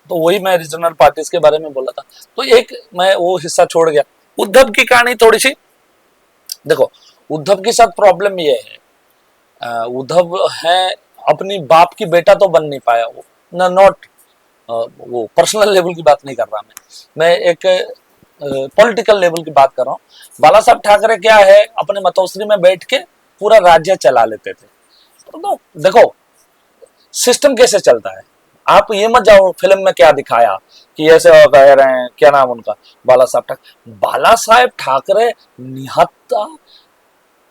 तो वही मैं रीजनल पार्टीज के बारे में बोला था। तो एक मैं वो हिस्सा छोड़ गया। उद्धव की कहानी थोड़ी सी देखो, उद्धव के साथ प्रॉब्लम ये है, उद्धव है अपनी बाप की बेटा तो बन नहीं पाया वो, न नॉट वो पर्सनल लेवल की बात नहीं कर रहा मैं एक पॉलिटिकल लेवल की बात कर रहा हूँ। बाला साहब ठाकरे क्या है, अपने मतोसरी में बैठ के पूरा राज्य चला लेते थे। तो देखो सिस्टम कैसे चलता है, आप ये मत जाओ फिल्म में क्या दिखाया कि ऐसे कह रहे हैं, क्या नाम उनका, बाला साहब ठाकरे। बाला साहेब ठाकरे निहत्ता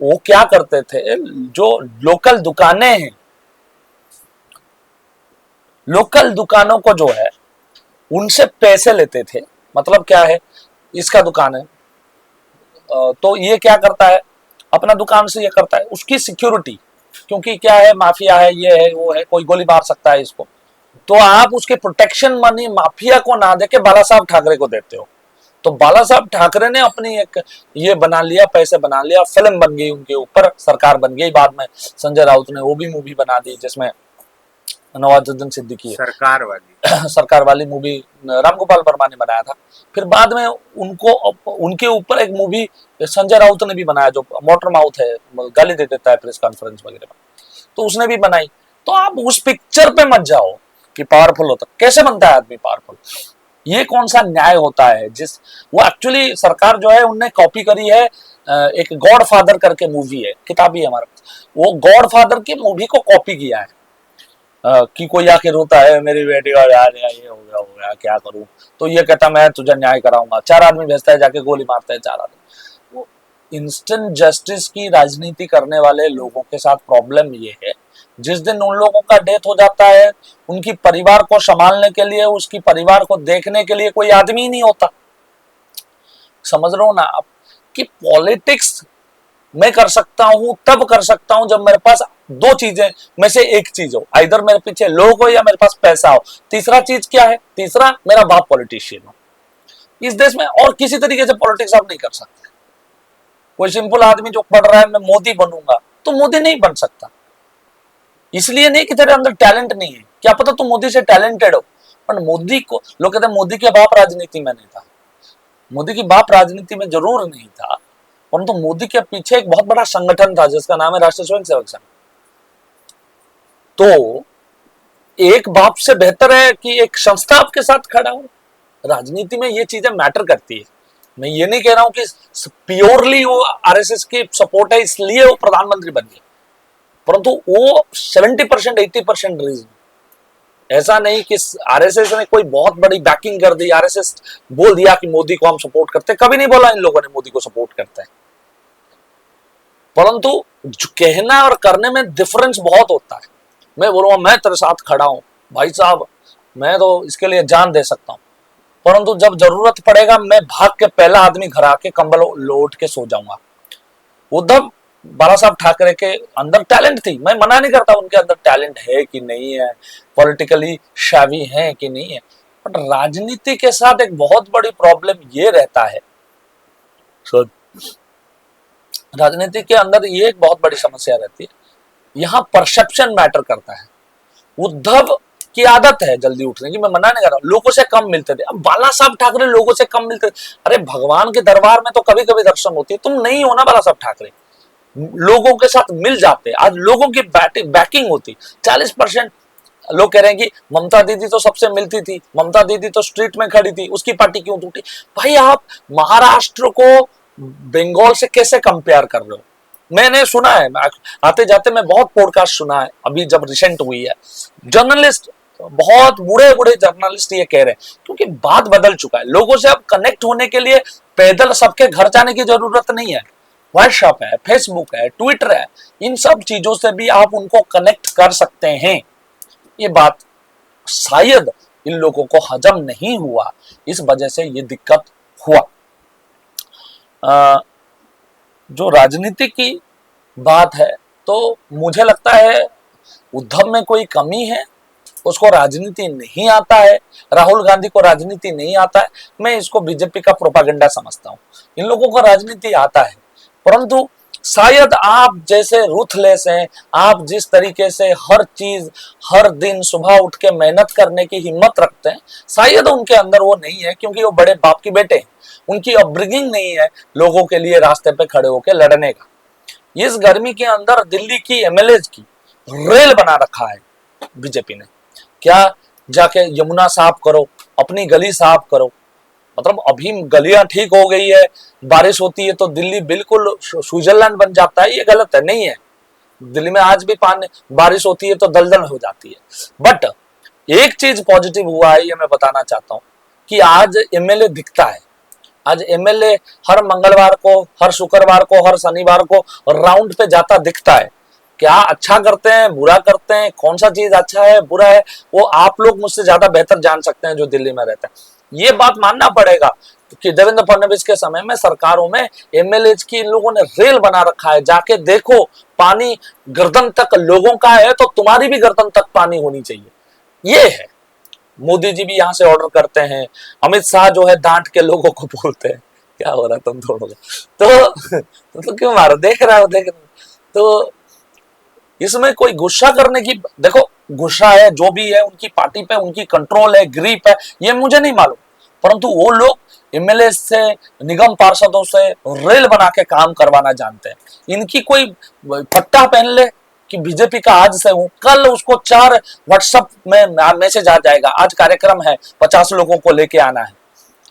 वो क्या करते थे, जो लोकल दुकानें हैं, लोकल दुकानों को जो है उनसे पैसे लेते थे। मतलब क्या है, इसका दुकान है तो ये क्या करता है, अपना दुकान से ये करता है, उसकी सिक्योरिटी, क्योंकि क्या है माफिया है, ये है वो है, कोई गोली मार सकता है इसको, तो आप उसके प्रोटेक्शन मनी माफिया को ना देके बाला साहब ठाकरे को देते हो। तो बाला साहब ठाकरे ने अपनी एक ये बना लिया, पैसे बना लिया, फिल्म बन गई उनके ऊपर, सरकार बन गई। बाद में संजय राउत ने वो भी मूवी बना दी जिसमें नवाजुद्दीन सिद्दीकी सरकार वाली मूवी रामगोपाल वर्मा ने बनाया था। फिर बाद में उनको उनके ऊपर एक मूवी संजय राउत ने भी बनाया, जो मोटर माउथ है, गाली दे देता है प्रेस कॉन्फ्रेंस वगैरह में, तो उसने भी बनाई। तो आप उस पिक्चर पे मत जाओ कि पावरफुल होता, कैसे बनता है आदमी पावरफुल, ये कौन सा न्याय होता है। जिस वो एक्चुअली सरकार जो है उनने कॉपी करी है, एक गॉड फादर करके मूवी है, किताब ही है हमारे पास, वो गॉड फादर की मूवी को कॉपी किया है। कि कोई आके रोता है मेरी बेटी का यार ये हो गया क्या करूं, तो ये कहता मैं तुझे न्याय कराऊंगा, 4 आदमी भेजता है, जाके गोली मारता है 4 आदमी। वो इंस्टेंट जस्टिस की राजनीति करने वाले लोगों के साथ प्रॉब्लम ये है, जिस दिन उन लोगों का डेथ हो जाता है, उनकी परिवार को संभालने के लिए, उसकी परिवार को देखने के लिए कोई आदमी ही नहीं होता। समझ रहे हो ना आप, कि पॉलिटिक्स मैं कर सकता हूं तब कर सकता हूं जब मेरे पास 2 चीजें में से एक चीज हो, इधर मेरे पीछे लोग हो या मेरे पास पैसा हो। तीसरा चीज क्या है, तीसरा मेरा बाप पॉलिटिशियन हो। इस देश में और किसी तरीके से पॉलिटिक्स आप नहीं कर सकते। कोई सिंपल आदमी जो पढ़ रहा है मैं मोदी बनूंगा, तो मोदी नहीं बन सकता। इसलिए नहीं कि तेरे अंदर टैलेंट नहीं है, क्या पता तुम मोदी से टैलेंटेड हो, पर मोदी को लोग कहते हैं मोदी के बाप राजनीति में नहीं था। मोदी की बाप राजनीति में जरूर नहीं था, परंतु मोदी के पीछे एक बहुत बड़ा संगठन था जिसका नाम है राष्ट्रीय स्वयंसेवक संघ। तो एक बाप से बेहतर है कि एक संस्था आपके साथ खड़ा हो। राजनीति में ये चीजें मैटर करती है। मैं ये नहीं कह रहा हूं कि प्योरली वो आरएसएस की सपोर्ट है इसलिए वो प्रधानमंत्री बन गए, परंतु वो 70% 80% रीजन, ऐसा नहीं कि आरएसएस ने कोई बहुत बड़ी बैकिंग कर दी, आरएसएस बोल दिया कि मोदी को हम सपोर्ट करते हैं, कभी नहीं बोला इन लोगों ने मोदी को सपोर्ट करते हैं। परंतु कहना और करने में डिफरेंस बहुत होता है। मैं बोलूंगा मैं तेरे साथ खड़ा हूं भाई साहब, मैं तो इसके लिए जान दे सकता हूं, परंतु जब जरूरत पड़ेगा मैं भाग के पहला आदमी घर आके कंबल लोट के सो जाऊंगा। उद्धव बाला साहब ठाकरे के अंदर टैलेंट थी, मैं मना नहीं करता उनके अंदर टैलेंट है कि नहीं है, पॉलिटिकली शावी है कि नहीं है, बट राजनीति के साथ एक बहुत बड़ी प्रॉब्लम ये रहता है, राजनीति के अंदर ये एक बहुत बड़ी समस्या रहती है, यहां परसेप्शन मैटर करता है। उद्धव की आदत है जल्दी उठने की, मैं मना नहीं कर रहा, लोगों से कम मिलते थे। अब बाला साहब ठाकरे लोगों से कम मिलते थे, अरे भगवान के दरबार में तो कभी कभी दर्शन होती है, तुम नहीं हो ना बाला साहब ठाकरे, लोगों के साथ मिल जाते, आज लोगों की बैकिंग होती। 40% लोग कह रहे हैं कि ममता दीदी तो सबसे मिलती थी, ममता दीदी तो स्ट्रीट में खड़ी थी, उसकी पार्टी क्यों टूटी। भाई आप महाराष्ट्र को बंगाल से कैसे कंपेयर कर रहे हो। मैंने सुना है, आते जाते मैं बहुत पॉडकास्ट सुना है, अभी जब रिसेंट हुई है, जर्नलिस्ट बहुत बूढ़े बूढ़े जर्नलिस्ट ये कह रहे हैं, क्योंकि बात बदल चुका है, लोगों से अब कनेक्ट होने के लिए पैदल सबके घर जाने की जरूरत नहीं है, व्हाट्सएप है, फेसबुक है, ट्विटर है, इन सब चीजों से भी आप उनको कनेक्ट कर सकते हैं। ये बात शायद इन लोगों को हजम नहीं हुआ, इस वजह से ये दिक्कत हुआ। जो राजनीति की बात है, तो मुझे लगता है उद्धव में कोई कमी है, उसको राजनीति नहीं आता है, राहुल गांधी को राजनीति नहीं आता है। मैं इसको बीजेपी का प्रोपागेंडा समझता हूं। इन लोगों को राजनीति आता है, परंतु शायद आप जैसे रूथलेस हैं, आप जिस तरीके से हर चीज हर दिन सुबह उठ के मेहनत करने की हिम्मत रखते हैं, शायद उनके अंदर वो नहीं है, क्योंकि वो बड़े बाप की बेटे हैं। उनकी अपब्रिंगिंग नहीं है लोगों के लिए रास्ते पे खड़े होकर लड़ने का। इस गर्मी के अंदर दिल्ली की एमएलए की रेल बना रखा है बीजेपी ने। क्या जाके यमुना साफ करो, अपनी गली साफ करो। मतलब अभी गलियां ठीक हो गई है, बारिश होती है तो दिल्ली बिल्कुल स्विट्जरलैंड बन जाता है, ये गलत है, नहीं है। दिल्ली में आज भी पानी बारिश होती है तो दलदल हो जाती है। बट एक चीज पॉजिटिव हुआ है, ये मैं बताना चाहता हूं कि आज एमएलए दिखता है। आज एमएलए हर मंगलवार को, हर शुक्रवार को, हर शनिवार को राउंड पे जाता दिखता है। क्या अच्छा करते हैं, बुरा करते हैं, कौन सा चीज अच्छा है बुरा है, वो आप लोग मुझसे ज्यादा बेहतर जान सकते हैं जो दिल्ली में रहते हैं। ये बात मानना पड़ेगा कि देवेंद्र फडणवीस के समय में सरकारों में एमएलए की इन लोगों ने रेल बना रखा है। जाके देखो, पानी गर्दन तक लोगों का है तो तुम्हारी भी गर्दन तक पानी होनी चाहिए। ये है। मोदी जी भी यहाँ से ऑर्डर करते हैं, अमित शाह जो है डांट के लोगों को बोलते हैं क्या हो रहा है तुम थोड़ा तो क्यों मारो, देख रहा हो देख रहा हो। तो इसमें कोई गुस्सा करने की, देखो गुस्सा है जो भी है उनकी पार्टी पे, उनकी कंट्रोल है, ग्रिप है, ये मुझे नहीं मालूम, परंतु वो लोग एमएलए से, निगम पार्षदों से रेल बना के काम करवाना जानते हैं। इनकी कोई पट्टा पहन ले कि बीजेपी का आज से हूं, कल उसको 4 व्हाट्सएप में मैसेज आ जाएगा, आज कार्यक्रम है, 50 लोगों को लेके आना है,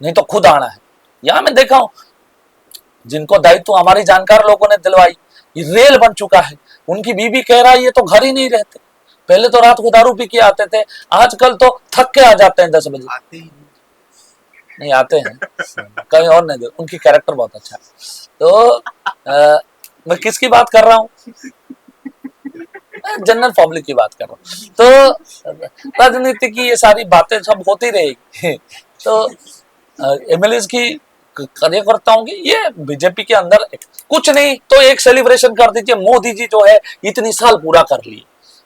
नहीं तो खुद आना है। यहां मैं देखा हूं जिनको दायित्व हमारी जानकार लोगों ने दिलवाई, रेल बन चुका है। उनकी बीबी कह रहा है ये तो घर ही नहीं रहते, पहले तो रात को दारू पी के आते थे, आजकल तो थक के आ जाते हैं 10 बजे। आते ही नहीं आते हैं कहीं और नहीं, उनकी कैरेक्टर बहुत अच्छा है। तो मैं किसकी बात कर रहा हूँ, जनरल पब्लिक की बात कर रहा हूँ। तो राजनीति की ये सारी बातें सब होती रहेगी। तो एमएलए की कार्यकर्ताओं की ये बीजेपी के अंदर कुछ नहीं तो एक सेलिब्रेशन कर दीजिए, मोदी जी जो है इतनी साल पूरा कर लिए।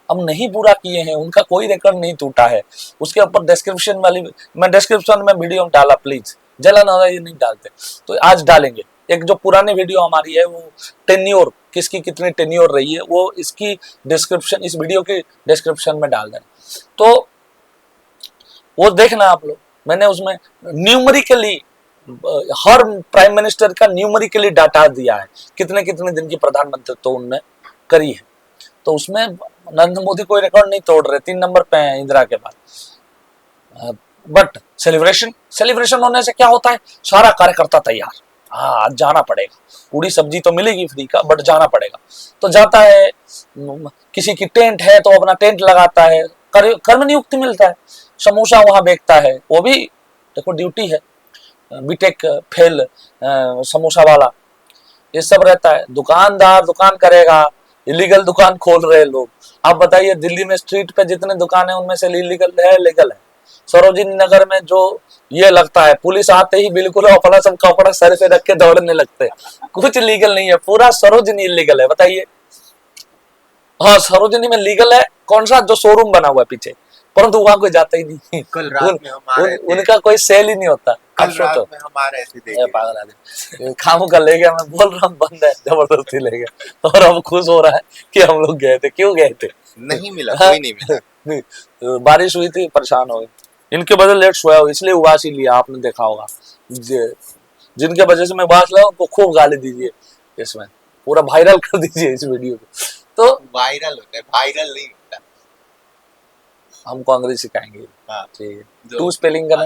अब नहीं पूरा किए हैं, उनका कोई रिकॉर्ड नहीं टूटा है। उसके ऊपर डिस्क्रिप्शन वाली, मैं डिस्क्रिप्शन में वीडियो डाला, प्लीज जलन हो रहा है ये नहीं डालते तो आज डालेंगे। एक जो पुरानी वीडियो हमारी है वो टेन्योर, किसकी कितनी टेन्योर रही है, वो इसकी डिस्क्रिप्शन, इस वीडियो की डिस्क्रिप्शन में डाल देना, तो वो देखना आप लोग। मैंने उसमें न्यूमेरिकली हर प्राइम मिनिस्टर का न्यूमेरिकली डाटा दिया है, कितने कितने दिन की प्रधानमंत्री तो उनने करी है। तो उसमें नरेंद्र मोदी कोई रिकॉर्ड नहीं तोड़ रहे, 3 नंबर पे हैं इंदिरा के बाद। बट सेलिब्रेशन होने से क्या होता है, सारा कार्यकर्ता तैयार, हाँ आज जाना पड़ेगा, पूरी सब्जी तो मिलेगी फ्री का बट जाना पड़ेगा। तो जाता है, किसी की टेंट है तो अपना टेंट लगाता है, कर्म नियुक्ति मिलता है, समोसा वहां बेचता है, वो भी देखो ड्यूटी है, बीटेक फेल समोसा वाला, ये सब रहता है। दुकानदार दुकान करेगा, इलीगल दुकान खोल रहे लोग। आप बताइए दिल्ली में स्ट्रीट पे जितने दुकान है उनमें से इलीगल है लीगल है? सरोजिनी नगर में जो ये लगता है, पुलिस आते ही बिल्कुल अपना सब कपड़ा सर से रख के दौड़ने लगते हैं, कुछ लीगल नहीं है, पूरा सरोजिनी इलीगल है। बताइए, हाँ सरोजिनी में लीगल है कौन सा, जो शोरूम बना हुआ है पीछे, परंतु वहां कोई जाता ही नहीं। कल रात में हमारे उनका कोई सेल ही नहीं होता। कल रात में हमारे ऐसे देखे पागल आदमी खामू का ले गया, मैं बोल रहा हूँ बंद है, जबरदस्ती ले गया और अब खुश हो रहा है कि हम लोग गए थे। क्यों गए थे? नहीं मिला, कोई नहीं मिला। बारिश हुई थी, परेशान हो गए, इनके वजह लेट सोया हो, इसलिए उबास ही लिया, आपने देखा होगा। जिनके वजह से मैं उबास लिया उनको खूब गाली दीजिए, इसमें पूरा वायरल कर दीजिए इस वीडियो को। तो वायरल होता है, वायरल नहीं होता। हमको अंग्रेजी सिखाएंगे, ठीक है? 2 स्पेलिंग करना,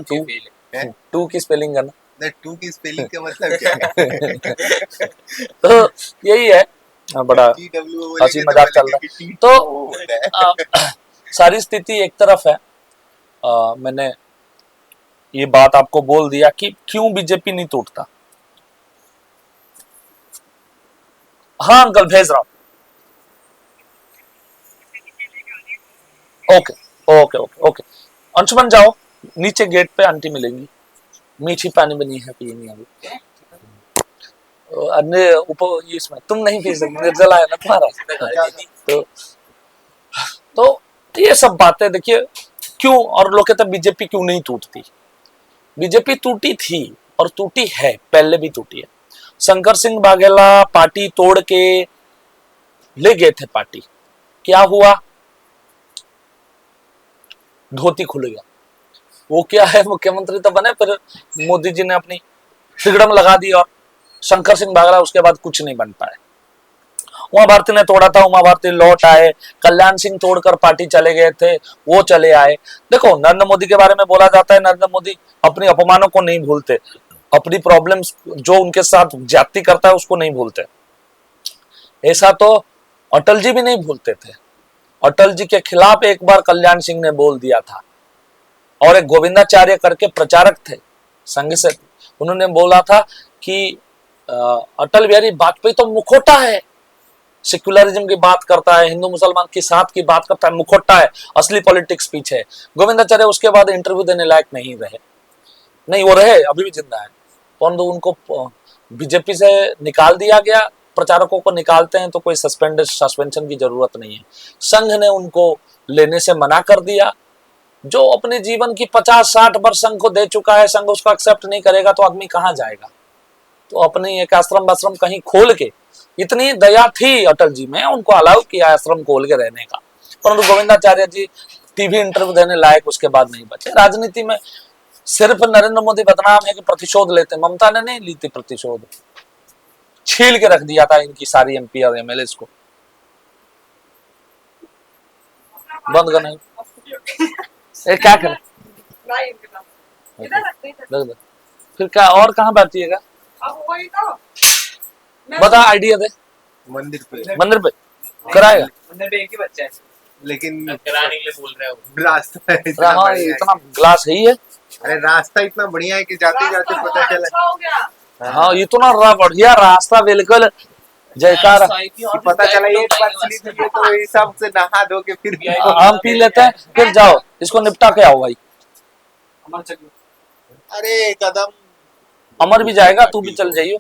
2 की स्पेलिंग करना, 2 की स्पेलिंग का मतलब क्या है? तो यही है, बड़ा हंसी मजाक चल रहा है। तो सारी स्थिति एक तरफ है, मैंने ये बात आपको बोल दिया कि क्यों बीजेपी नहीं टूटता। हाँ अंकल भेज रहा हूं। Okay okay okay okay, Anshuman जाओ, नीचे गेट पे आंटी मिलेंगी, मीठी पानी बनी है, पीनी अभी। ऊपर इसमें तुम नहीं पी सकते, निर्जला है ना तुम्हारा। तो ये सब बातें देखिए क्यों, और लोग कहते हैं बीजेपी क्यों नहीं टूटती। बीजेपी टूटी थी और टूटी है, पहले भी टूटी है, शंकर सिंह वाघेला पार्टी तोड़ के ले गए थे पार्टी, क्या हुआ? धोती खुल गया। वो क्या है, मुख्यमंत्री तो बने, फिर मोदी जी ने अपनी तिगड़म लगा दी और शंकर सिंह वाघेला उसके बाद कुछ नहीं बन पाए। उमा भारती ने तोड़ा था, उमा भारती लौट आए, कल्याण सिंह तोड़कर पार्टी चले गए थे, वो चले आए। देखो, नरेंद्र मोदी के बारे में बोला जाता है, नरेंद्र मोदी अपनी अपमानों को नहीं भूलते, अपनी प्रॉब्लम्स जो उनके साथ ज्यादती करता है उसको नहीं भूलते। ऐसा तो अटल जी भी नहीं भूलते थे। अटल जी के खिलाफ एक बार कल्याण सिंह ने बोल दिया था, और एक गोविंदाचार्य करके प्रचारक थे संघ से, उन्होंने बोला था कि अटल बिहारी वाजपेयी तो मुखोटा है, सेक्युलरिज्म की बात करता है, हिंदू मुसलमान की साथ की बात करता है, मुखोटा है, असली पॉलिटिक्स पीछे है। गोविंदाचार्य उसके बाद इंटरव्यू देने लायक नहीं रहे, नहीं वो रहे, अभी भी जिंदा है, परंतु उनको बीजेपी से निकाल दिया गया। प्रचारकों को निकालते हैं तो कोई सस्पेंशन की जरूरत नहीं है। संघ ने उनको लेने से मना कर दिया। जो अपने जीवन की 50-60 वर्ष संघ को दे चुका है, संघ उसको एक्सेप्ट नहीं करेगा तो आदमी कहाँ जाएगा? तो अपनी एक आश्रम कहीं खोल के, इतनी दया थी अटल जी में, उनको अलाउ किया आश्रम खोल के रहने का, परंतु गोविंदाचार्य जी टीवी इंटरव्यू देने लायक उसके बाद नहीं बचे। राजनीति में सिर्फ नरेंद्र मोदी बदनाम है कि प्रतिशोध लेते, ममता ने नहीं ली थी प्रतिशोध, छील के रख दिया था इनकी सारी एमपी और एमएलए को। बंद करना है, क्या करें? फिर क्या और कहाँ बैठिएगा? बता, आइडिया दे। मंदिर पे कराएगा? मंदिर पे एक ही बच्चा है, लेकिन कराने के लिए बोल रहे हो। रास्ता इतना हाँ, बढ़िया इतना ग्लास है ही है। अरे रास्ता इतना बढ़िया है कि जाते जाते पता चला। हाँ, इतना बढ़िया रास्ता, बिल्कुल जयकार। पता चला एक बार स्लिप हुई तो ये सब से नहा धो के फिर हम पी लेते हैं, फिर जाओ इसको निपटा के आओ भाई। अरे कदम अमर भी जाएगा, तू भी चल जाइयो।